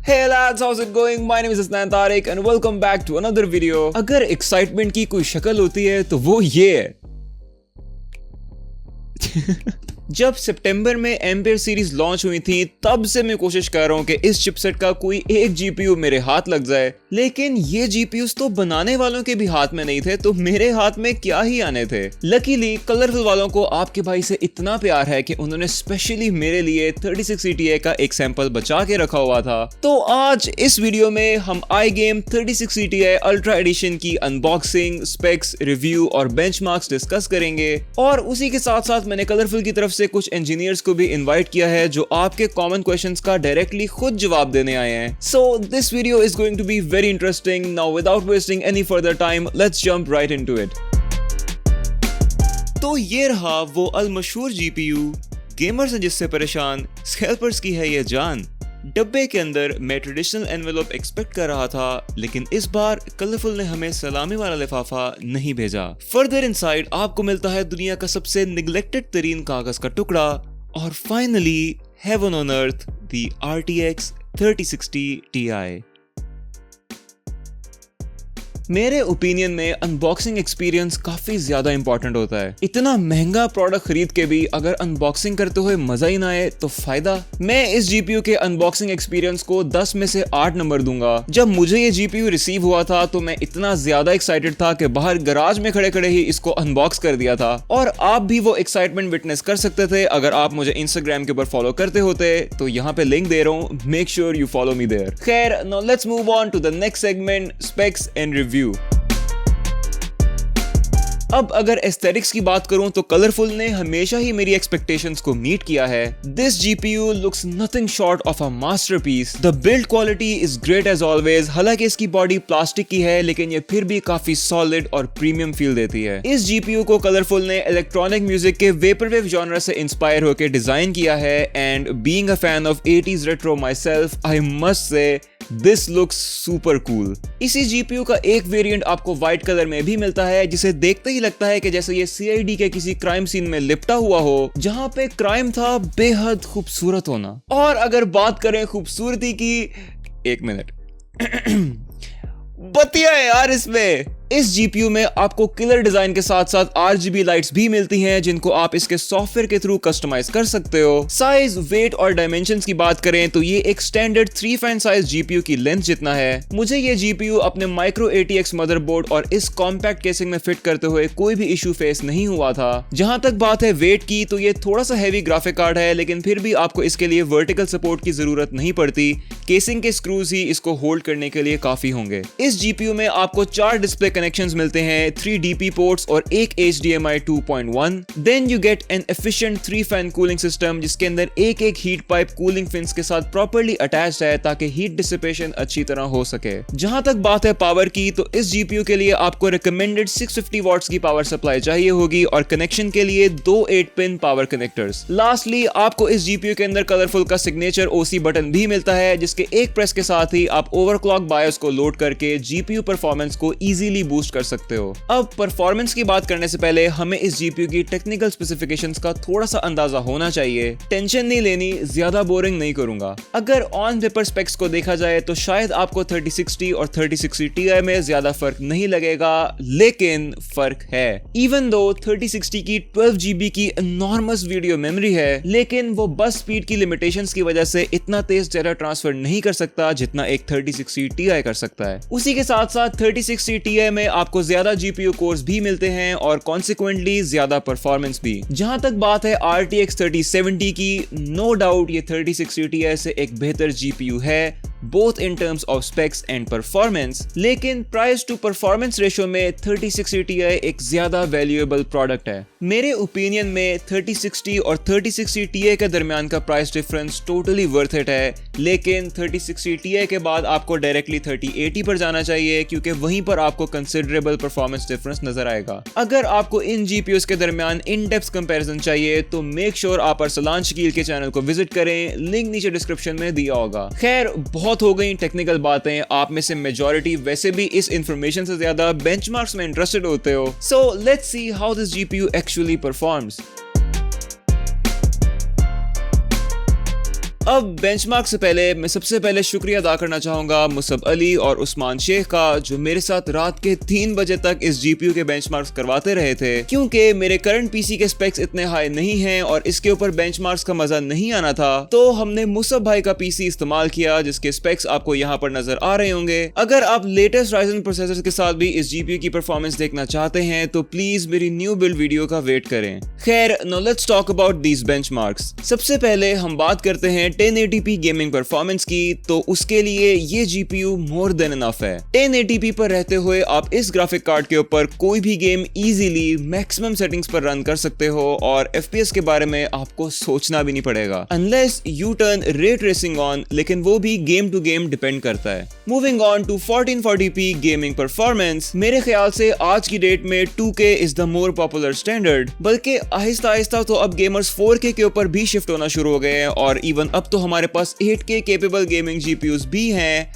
Hey lads, how's it going? My name is Isnan Tariq and welcome back to another video. अगर excitement की कोई शक्ल होती है तो वो ये है। जब सितंबर में एम्पियर सीरीज लॉन्च हुई थी तब से मैं कोशिश कर रहा हूं कि इस चिपसेट का कोई एक जीपीयू मेरे हाथ लग जाए, लेकिन ये जीपीयूज तो बनाने वालों के भी हाथ में नहीं थे, तो मेरे हाथ में क्या ही आने थे। लकीली कलरफुल वालों को आपके भाई से इतना प्यार है कि उन्होंने स्पेशली मेरे लिए 36 CTI का एक सैंपल बचा के रखा हुआ था। तो आज इस वीडियो में हम iGame 36 CTI अल्ट्रा एडिशन की अनबॉक्सिंग, स्पेक्स, रिव्यू और बेंचमार्क्स डिस्कस करेंगे, और उसी के साथ साथ मैंने कलरफुल की तरफ से कुछ इंजीनियर्स को भी इनवाइट किया है जो आपके कॉमन क्वेश्चंस का डायरेक्टली खुद जवाब देने आए हैं। So this video is going to be very interesting. Now without wasting any further time, let's jump right into it. तो ये रहा वो अलमशहूर जीपीयू, गेमर्स हैं जिससे परेशान, स्कैल्पर्स की है ये जान। डब्बे के अंदर मैं ट्रेडिशनल एनवेलप एक्सपेक्ट कर रहा था, लेकिन इस बार कलरफुल ने हमें सलामी वाला लिफाफा नहीं भेजा। फर्दर इनसाइड आपको मिलता है दुनिया का सबसे निगलेक्टेड तरीन कागज का टुकड़ा, और finally heaven on earth the RTX 3060 Ti। मेरे ओपिनियन में अनबॉक्सिंग एक्सपीरियंस काफी ज्यादा इंपॉर्टेंट होता है। इतना महंगा प्रोडक्ट खरीद के भी अगर अनबॉक्सिंग करते हुए मजा ही ना आए तो फायदा। मैं इस जीपीयू के अनबॉक्सिंग एक्सपीरियंस को 10 में से 8 नंबर दूंगा। जब मुझे ये जीपीयू रिसीव हुआ था तो मैं इतना ज्यादा एक्साइटेड था कि बाहर गराज में खड़े खड़े ही इसको अनबॉक्स कर दिया था, और आप भी वो एक्साइटमेंट विटनेस कर सकते थे अगर आप मुझे इंस्टाग्राम के ऊपर फॉलो करते होते। तो यहाँ पे लिंक दे रहा हूँ, make sure you follow me there. खैर, now let's move on to the next segment, specs and review. अब अगर एस्थेटिक्स की बात करूं तो कलरफुल ने हमेशा ही मेरी एक्सपेक्टेशंस को मीट किया है। This GPU looks nothing short of a masterpiece. The build quality is great as always. हालांकि इसकी बॉडी प्लास्टिक की है, लेकिन ये फिर भी काफी सॉलिड और प्रीमियम फील देती है। इस जीपीयू को कलरफुल ने इलेक्ट्रॉनिक म्यूजिक के वेपरवेव जॉनर से इंस्पायर होकर डिजाइन किया है, and being a fan of 80s retro my self, I must say this looks super cool. इसी जीपीयू का एक वेरिएंट आपको व्हाइट कलर में भी मिलता है, जिसे देखते ही लगता है कि जैसे ये CID के किसी क्राइम सीन में लिपटा हुआ हो, जहां पे क्राइम था बेहद खूबसूरत होना। और अगर बात करें खूबसूरती की, एक मिनट बतिया है यार इसमें। इस जीपीयू में आपको किलर डिजाइन के साथ साथ RGB लाइट्स भी मिलती हैं, जिनको आप इसके सॉफ्टवेयर के थ्रू कस्टमाइज कर सकते हो। साइज, वेट और डायमेंशंस की बात करें तो ये एक स्टैंडर्ड 3 फैन साइज जीपीयू की लेंथ जितना है। मुझे ये जीपीयू अपने माइक्रो ATX मदरबोर्ड और इस कॉम्पैक्ट केसिंग में फिट करते हुए कोई भी इशू फेस नहीं हुआ था। जहां तक बात है वेट की, तो ये थोड़ा सा हैवी ग्राफिक कार्ड है, लेकिन फिर भी आपको इसके लिए वर्टिकल सपोर्ट की जरूरत नहीं पड़ती। केसिंग के स्क्रूज ही इसको होल्ड करने के लिए काफी होंगे। इस जीपीयू में आपको 4 डिस्प्ले कनेक्शंस मिलते हैं, 3 DP पोर्ट्स और एक HDMI 2.1। Then you get an efficient 3 fan cooling system, जिसके अंदर एक हीट पाइप कूलिंग फिन्स के साथ प्रॉपर्ली अटैच्ड है ताकि हीट डिसिपेशन अच्छी तरह हो सके। जहां तक बात है पावर की, तो इस जीपीयू के लिए आपको रिकमेंडेड 650 वॉट्स की पावर सप्लाई चाहिए होगी, और कनेक्शन के लिए 2 8-पिन पावर कनेक्टर्स। लास्टली आपको इस जीपीयू के अंदर कलरफुल का सिग्नेचर OC बटन भी मिलता है, जिसके एक प्रेस के साथ ही आप ओवरक्लॉक बायोस को लोड करके जीपीयू परफॉर्मेंस को इजीली बूस्ट कर सकते हो। अब परफॉर्मेंस की बात करने से पहले हमें इस जीपीयू की टेक्निकल स्पेसिफिकेशंस का थोड़ा सा अंदाजा होना चाहिए। टेंशन नहीं लेनी, ज्यादा बोरिंग नहीं करूंगा। अगर ऑन पेपर स्पेक्स को देखा जाए तो शायद आपको 3060 और 3060 Ti में ज्यादा फर्क नहीं लगेगा, लेकिन फर्क है। इवन दो 3060 की 12 GB की एनॉर्मस वीडियो मेमोरी है, लेकिन वो बस स्पीड की लिमिटेशंस की वजह से इतना तेज डेटा ट्रांसफर नहीं कर सकता जितना एक 3060 Ti कर सकता है। उसी के साथ साथ 3060 Ti में आपको ज्यादा जीपीयू कोर्स भी मिलते हैं और कॉन्सिक्वेंटली ज्यादा परफॉर्मेंस भी। जहां तक बात है RTX 3070 की, नो डाउट ये 3060 Ti से एक बेहतर जीपीयू है, both in terms of specs and performance, लेकिन प्राइस टू परफॉर्मेंस रेशियो में 3060 Ti एक ज्यादा वैल्यूएबल प्रोडक्ट है। मेरे ओपिनियन में 3060 और 3060 Ti के दरमियान का price difference totally worth it है, लेकिन 3060 Ti के बाद आपको डायरेक्टली 3080 पर जाना चाहिए, क्योंकि वहीं पर आपको कंसिडरेबल परफॉर्मेंस डिफरेंस नजर आएगा। अगर आपको इन जीपीयूज के दरमियान इन डेप्थ कंपैरिजन चाहिए तो मेक श्योर आप अरसलान शकील के चैनल को विजिट करें, लिंक नीचे डिस्क्रिप्शन में दिया होगा। खैर, बहुत हो गई टेक्निकल बातें। आप में से मेजॉरिटी वैसे भी इस इंफॉर्मेशन से ज्यादा बेंचमार्क्स में इंटरेस्टेड होते हो, so let's see how this GPU actually performs. अब बेंचमार्क से पहले मैं सबसे पहले शुक्रिया अदा करना चाहूंगा मुसब अली और उस्मान शेख का, जो मेरे साथ रात के 3 बजे तक इस जीपीयू के बेंचमार्क्स करवाते रहे थे। क्योंकि मेरे करंट पीसी के स्पेक्स इतने हाई नहीं हैं और इसके ऊपर बेंचमार्क्स का मजा नहीं आना था, तो हमने मुसब भाई का पीसी इस्तेमाल किया जिसके स्पेक्स आपको यहाँ पर नजर आ रहे होंगे। अगर आप लेटेस्ट राइजन प्रोसेसर के साथ भी इस जीपीयू की परफॉर्मेंस देखना चाहते हैं तो प्लीज मेरी न्यू बिल्ड वीडियो का वेट करें। खैर, now let's talk about these benchmarks. सबसे पहले हम बात करते हैं 1080p गेमिंग परफॉर्मेंस की, तो उसके लिए ये जीपीयू मोर देन इनफ है। 1080p पर रहते हुए आप इस ग्राफिक कार्ड के ऊपर कोई भी गेम इजीली मैक्सिमम सेटिंग्स पर रन कर सकते हो और एफपीएस के बारे में आपको सोचना भी नहीं पड़ेगा, unless you turn ray tracing on, लेकिन वो भी गेम टू गेम डिपेंड करता है। Moving on to 1440p gaming performance, मेरे ख्याल से आज की डेट में 2K is the more popular standard, बल्कि आहिस्ता आहिस्ता तो अब गेमर्स 4K के ऊपर भी शिफ्ट होना शुरू हो गए हैं और इवन अब तो हमारे पास 8K केपेबल गेमिंग जीपीयूज भी हैं।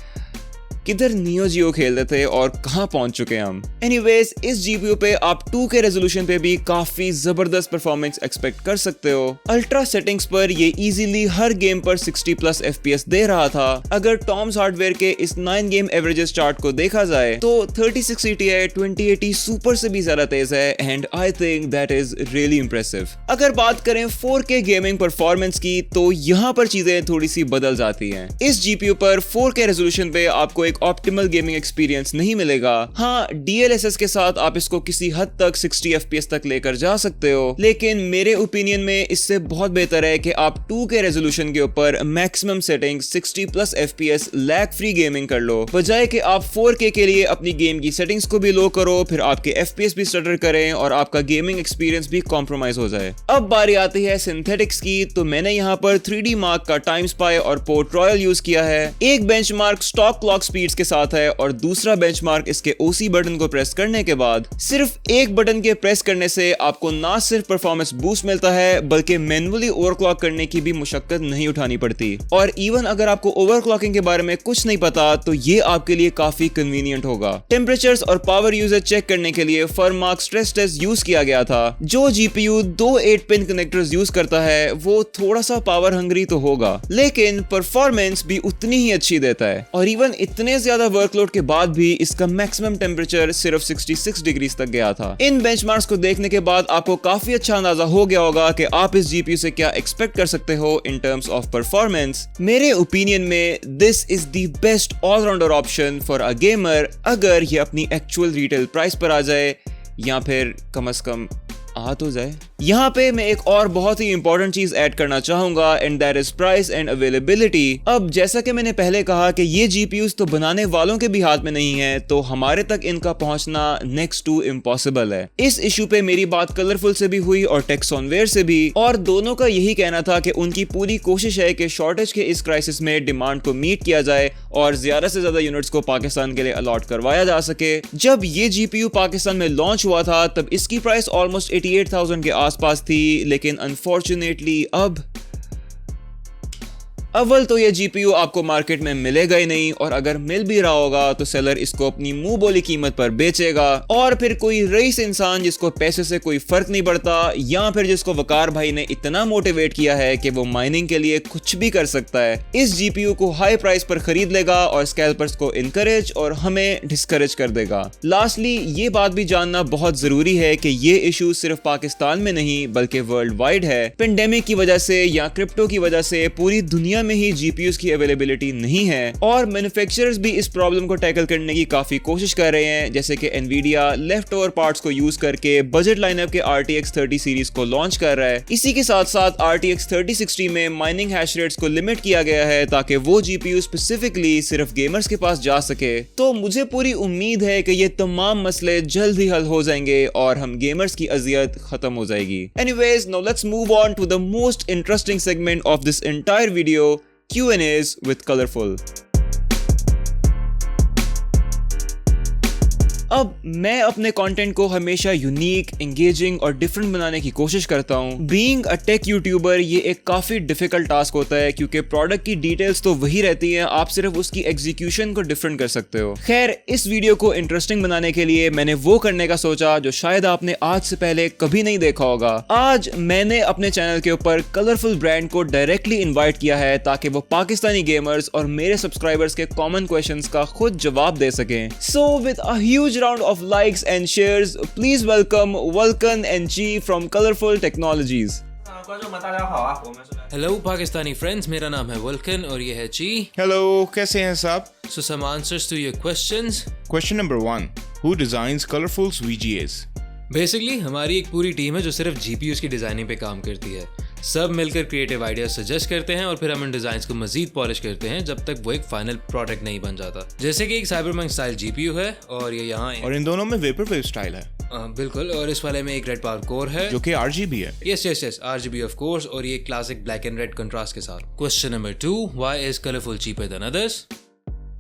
किधर नियो जियो खेलते थे और कहां पहुंच चुके हैं हम। एनीवेज, इस जीपीयू पे आप 2K रेजोल्यूशन पे भी काफी जबरदस्त परफॉर्मेंस एक्सपेक्ट कर सकते हो। अल्ट्रा सेटिंग्स पर ये इजीली हर गेम पर 60+ FPS दे रहा था। अगर टॉम्स हार्डवेयर के इस 9 गेम एवरेजेस चार्ट को देखा जाए तो 36 Ti 2080 सुपर से भी ज्यादा तेज है and I think that is really impressive. अगर बात करें 4K गेमिंग परफॉर्मेंस की तो यहाँ पर चीजें थोड़ी सी बदल जाती हैं। इस जीपीयू पर 4K रेजोल्यूशन पे आपको एक ऑप्टिमल गेमिंग एक्सपीरियंस नहीं मिलेगा। हाँ, DLSS के साथ आप इसको किसी हद तक 60 FPS तक लेकर जा सकते हो, लेकिन मेरे ओपिनियन में इससे बहुत बेहतर है कि आप 2K रेजोल्यूशन के ऊपर maximum setting 60+ FPS lag free gaming कर लो, बजाय कि आप 4K के लिए अपनी गेम की सेटिंग्स को भी लो करो, फिर आपके FPS भी स्टटर करें और आपका गेमिंग एक्सपीरियंस भी कॉम्प्रोमाइज हो जाए। अब बारी आती है सिंथेटिक्स की, तो मैंने यहाँ पर 3D मार्क का टाइम स्पाई और पोर्ट रॉयल यूज किया है। एक बेंचमार्क स्टॉक क्लॉक स्पीड्स के साथ है और दूसरा बेंचमार्क इसके OC बटन को प्रेस करने के बाद। सिर्फ एक बटन के प्रेस करने से आपको ना सिर्फ परफॉर्मेंस बूस्ट मिलता है बल्कि मैन्युअली ओवरक्लॉक करने की भी मुशक्कत नहीं उठानी पड़ती, और इवन अगर आपको ओवरक्लॉकिंग के बारे में कुछ नहीं पता तो ये आपके लिए काफी कन्वीनियंट होगा। टेम्परेचर्स और पावर यूजेज चेक करने के लिए फर्मार्क स्ट्रेस टेस्ट यूज किया गया था। जो जीपीयू 2 8-पिन कनेक्टर्स यूज करता है वो थोड़ा सा पावर हंग्री तो होगा, लेकिन परफॉर्मेंस भी उतनी ही अच्छी देता है, और इवन इतने ज्यादा वर्कलोड के बाद भी इसका मैक्सिमम टेम्परेचर सिर्फ 66 डिग्रीज तक गया था। इन बेंचमार्क्स को देखने के बाद आपको काफी अच्छा अंदाजा हो गया होगा कि आप इस जीपीयू से क्या एक्सपेक्ट कर सकते हो इन टर्म्स ऑफ परफॉर्मेंस। मेरे ओपिनियन में this is the best all rounder option for a gamer, अगर ये अपनी एक्चुअल रिटेल प्राइस पर आ जाए या फिर कम से कम आ तो जाए। यहाँ पे मैं एक और बहुत ही इंपॉर्टेंट चीज ऐड करना चाहूंगा and that is price and availability. अब जैसा कि मैंने पहले कहा कि ये जीपीयूज तो बनाने वालों के भी हाथ में नहीं है, तो हमारे तक इनका पहुंचना नेक्स्ट टू इम्पॉसिबल है। इस इशू पे मेरी बात कलरफुल से भी हुई और टेक्सॉनवेयर से भी, और दोनों का यही कहना था कि उनकी पूरी कोशिश है कि शॉर्टेज के इस क्राइसिस में डिमांड को मीट किया जाए और ज्यादा से ज्यादा यूनिट्स को पाकिस्तान के लिए अलॉट करवाया जा सके। जब ये जीपीयू पाकिस्तान में लॉन्च हुआ था तब इसकी प्राइस ऑलमोस्ट 88,000 के आसपास थी, लेकिन अनफॉर्चुनेटली अब अव्वल तो ये जीपीयू आपको मार्केट में मिलेगा ही नहीं, और अगर मिल भी रहा होगा तो सेलर इसको अपनी मुंह बोली कीमत पर बेचेगा, और फिर कोई रईस इंसान जिसको पैसे से कोई फर्क नहीं पड़ता या फिर जिसको वकार भाई ने इतना मोटिवेट किया है कि वो माइनिंग के लिए कुछ भी कर सकता है, इस जीपीयू को हाई प्राइस पर खरीद लेगा और स्कैल्पर्स को इनकरेज और हमें डिस्करेज कर देगा। लास्टली ये बात भी जानना बहुत जरूरी है कि ये इशू सिर्फ पाकिस्तान में नहीं बल्कि वर्ल्ड वाइड है। पेंडेमिक की वजह से या क्रिप्टो की वजह से पूरी दुनिया में ही जीपीयूज की अवेलेबिलिटी नहीं है, और मैन्युफैक्चरर्स भी इस प्रॉब्लम को टैकल करने की काफी कोशिश कर रहे हैं, जैसे कि एनवीडिया लेफ्ट ओवर पार्ट्स को यूज करके बजट लाइनअप के RTX 30 सीरीज को लॉन्च कर रहा है। इसी के साथ साथ RTX 3060 में माइनिंग हैश रेट्स को लिमिट किया गया है ताकि वो जीपीयू स्पेसिफिकली सिर्फ गेमर्स के पास जा सके। तो मुझे पूरी उम्मीद है कि ये तमाम मसले जल्द ही हल हो जाएंगे और हम गेमर्स की अजियत खत्म हो जाएगी। Anyways, now let's move on to the most interesting segment of this entire video, Q&As with Colorful. अब मैं अपने कंटेंट को हमेशा यूनिक, एंगेजिंग और डिफरेंट बनाने की कोशिश करता हूँ। बीइंग अ टेक यूट्यूबर ये एक काफी डिफिकल्ट टास्क होता है क्योंकि प्रोडक्ट की डिटेल्स तो वही रहती हैं, आप सिर्फ उसकी एग्जीक्यूशन को डिफरेंट कर सकते हो। खैर, इस वीडियो को इंटरेस्टिंग बनाने के लिए मैंने वो करने का सोचा जो शायद आपने आज से पहले कभी नहीं देखा होगा। आज मैंने अपने चैनल के ऊपर कलरफुल ब्रांड को डायरेक्टली इनवाइट किया है ताकि वो पाकिस्तानी गेमर्स और मेरे सब्सक्राइबर्स के कॉमन क्वेश्चंस का खुद जवाब दे सकें। So with a huge round of likes and shares, please welcome Vulcan and Chi from Colorful Technologies. Hello Pakistani friends, मेरा नाम है वल्कन और ये है ची। हेलो, कैसे हैं साहब? So some answers to your questions. Question number 1. Who designs Colorful's VGAs? Basically हमारी एक पूरी टीम है जो सिर्फ जीपीयूज की डिजाइनिंग पे काम करती है। सब मिलकर क्रिएटिव आइडियाज सजेस्ट करते हैं और फिर हम इन डिजाइन्स को मजीद पॉलिश करते हैं जब तक वो एक फाइनल प्रोडक्ट नहीं बन जाता। जैसे कि एक साइबरपंक स्टाइल जीपीयू है और ये यहाँ और इन दोनों में वेपरवेव स्टाइल है। बिल्कुल, और इस वाले में एक रेड पावर कोर है जो कि RGB है। यस RGB ऑफ कोर्स, और ये classic black and red contrast के साथ। Question number 2, why is colourful cheaper than others?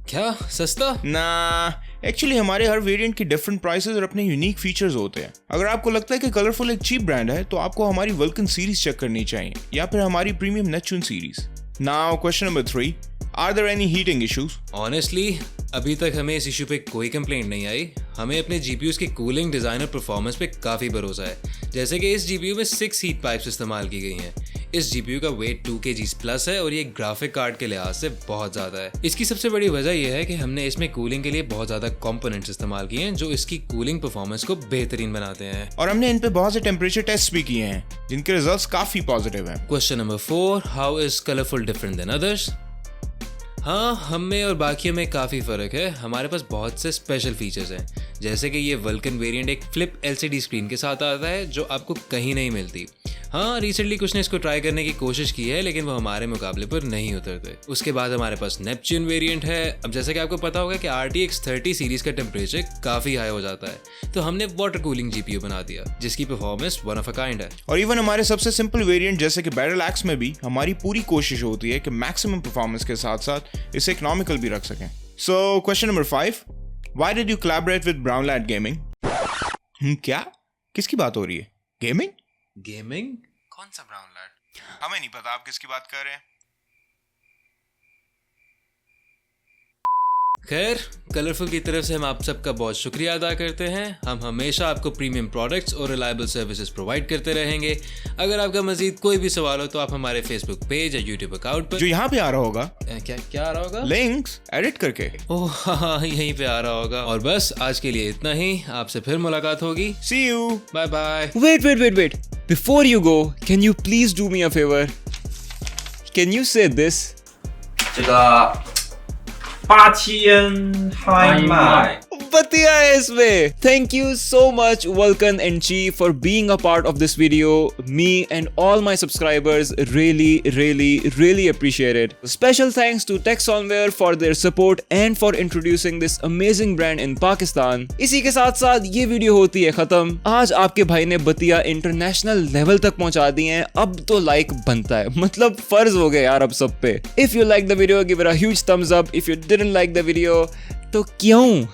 क्या सस्ता? ना, एक्चुअली हमारे हर वेरिएंट की डिफरेंट प्राइसेस और अपने यूनिक फीचर्स होते हैं। अगर आपको लगता है कि कलरफुल एक चीप ब्रांड है तो आपको हमारी वल्कन सीरीज चेक करनी चाहिए या फिर हमारी premium Neptune series. Now question number 3, are there any heating issues? Honestly अभी तक हमें इस इशू पे कोई कंप्लेंट नहीं आई। हमें अपने जीपीयूज की कूलिंग, डिजाइन और परफॉर्मेंस पे काफी भरोसा है। जैसे कि इस जीपीयू में 6 हीट पाइप्स इस्तेमाल की गई हैं। इस जीपीयू का वेट 2 kg प्लस है और ये ग्राफिक कार्ड के लिहाज से बहुत ज्यादा है। इसकी सबसे बड़ी वजह यह है कि हमने इसमें कूलिंग के लिए बहुत ज्यादा कंपोनेंट्स इस्तेमाल किए हैं जो इसकी कूलिंग परफॉर्मेंस को बेहतरीन बनाते हैं। और हमने इन पे बहुत से टेम्परेचर टेस्ट भी किए हैं जिनके रिजल्ट्स काफी पॉजिटिव हैं। Question number 4, how is colourful different than others? हाँ, हम में और बाकियों में काफ़ी फ़र्क है। हमारे पास बहुत से स्पेशल फीचर्स हैं, जैसे कि ये वल्कन वेरिएंट एक फ्लिप LCD स्क्रीन के साथ आता है जो आपको कहीं नहीं मिलती। हाँ, रिसेंटली कुछ ने इसको ट्राई करने की कोशिश की है लेकिन वो हमारे मुकाबले पर नहीं उतरते। उसके बाद हमारे पास नेपच्यून वेरिएंट है। अब जैसे कि आपको पता होगा कि RTX 30 सीरीज का टेम्परेचर काफ़ी हाई हो जाता है, तो हमने वाटर कूलिंग GPU बना दिया जिसकी performance one of a kind है। और इवन हमारे सबसे सिंपल वेरिएंट जैसे कि बैटल एक्स में भी हमारी पूरी कोशिश होती है कि मैक्सिमम परफॉर्मेंस के साथ साथ इसे इकोनॉमिकल भी रख सकें। So question number 5, why did you collaborate with brown light gaming? क्या? किसकी बात हो रही है? गेमिंग? कौन सा ब्राउन लाइट? हमें नहीं पता आप किसकी बात कर रहे हैं। खैर, कलरफुल की तरफ से हम आप सबका बहुत शुक्रिया अदा करते हैं। हम हमेशा आपको प्रीमियम प्रोडक्ट्स और रिलायबल सर्विसेज प्रोवाइड करते रहेंगे। अगर आपका मजीद कोई भी सवाल हो तो आप हमारे फेसबुक पेज या यूट्यूब अकाउंट पर जो यहाँ पे आ रहा होगा, क्या आ रहा होगा? लिंक्स एडिट करके। ओह हाँ, यहीं पे आ रहा होगा। और बस आज के लिए इतना ही। आपसे फिर मुलाकात होगी। See you. Bye bye. Wait. Before you go, can you please do me a favor? Can you say this? 这个8000拍卖。 बतिया है इसमें। Thank you so much Vulcan and Chi for being a part of this video. Me and all my subscribers really appreciate it. Special thanks to Techsonware for their support and for introducing this amazing brand in Pakistan. इसी के साथ साथ ये video होती है खत्म। आज आपके भाई ने बतिया इंटरनेशनल लेवल तक पहुंचा दी हैं। अब तो लाइक बनता है, मतलब फर्ज हो गया यार अब सब पे। If you like the video, give it a huge thumbs up. If you didn't like the video, तो क्यों?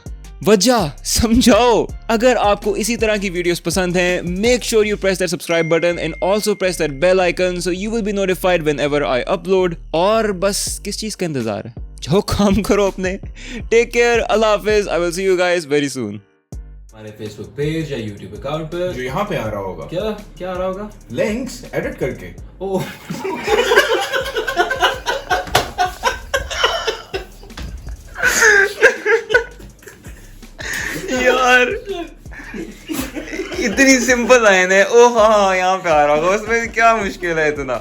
वजह समझाओ। अगर आपको इसी तरह की वीडियोस पसंद हैं, make sure you press that subscribe button and also press that bell icon so you will be notified whenever I upload. और बस किस चीज का इंतजार है? जाओ काम करो अपने। टेक केयर, अल्लाह हाफिज। I will see you guys very soon. हमारे फेसबुक पेज या यूट्यूब अकाउंट पर जो यहाँ पे आ रहा होगा। क्या आ रहा होगा? लिंक्स एडिट करके। ओह यार इतनी सिंपल लाइन है। ओ हाँ, यहाँ पे आ रहा होगा, उसमें क्या मुश्किल है इतना।